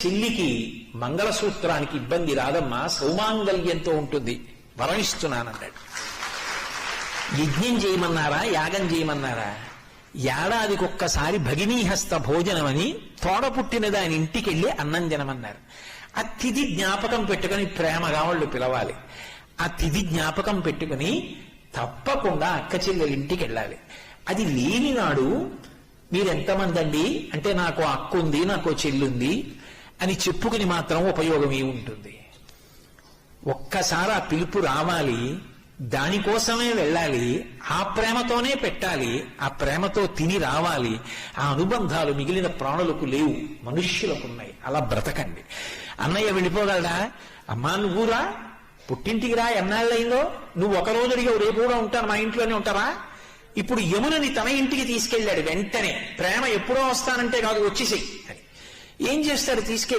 చెల్లికి మంగళసూత్రానికి ఇబ్బంది రాదమ్మా, సౌమాంగల్యంతో ఉంటుంది, వరణిస్తున్నానన్నాడు. యజ్ఞం చేయమన్నారా, యాగం చేయమన్నారా? ఏడాదికొక్కసారి భగినీహస్త భోజనం అని తోడ పుట్టిన దాని ఇంటికి వెళ్ళి అన్నం తినమన్నారు. ఆ తిథి జ్ఞాపకం పెట్టుకుని ప్రేమగా వాళ్ళు పిలవాలి. ఆ తిథి జ్ఞాపకం పెట్టుకుని తప్పకుండా అక్క చెల్లెల ఇంటికి వెళ్ళాలి. అది లేని నాడు మీరెంతమంది అండి అంటే నాకు అక్క ఉంది, నాకు చెల్లుంది అని చెప్పుకుని మాత్రం ఉపయోగమే ఉంటుంది. ఒక్కసారి ఆ పిలుపు రావాలి, దానికోసమే వెళ్ళాలి, ఆ ప్రేమతోనే పెట్టాలి, ఆ ప్రేమతో తిని రావాలి. ఆ అనుబంధాలు మిగిలిన ప్రాణులకు లేవు, మనుష్యులకు ఉన్నాయి. అలా బ్రతకండి. అన్నయ్య వెళ్ళిపోగలడా? అమ్మా నువ్వురా, పుట్టింటికి రా, ఎన్నాళ్ళైందో, నువ్వు ఒక రోజు అడిగావు, రేపు కూడా ఉంటాను, మా ఇంట్లోనే ఉంటారా? ఇప్పుడు యమునని తన ఇంటికి తీసుకెళ్ళాడు. వెంటనే ప్రేమ ఎప్పుడో వస్తానంటే కాదు, వచ్చేసేయి అని. ఏం చేస్తాడు? తీసుకెళ్ళి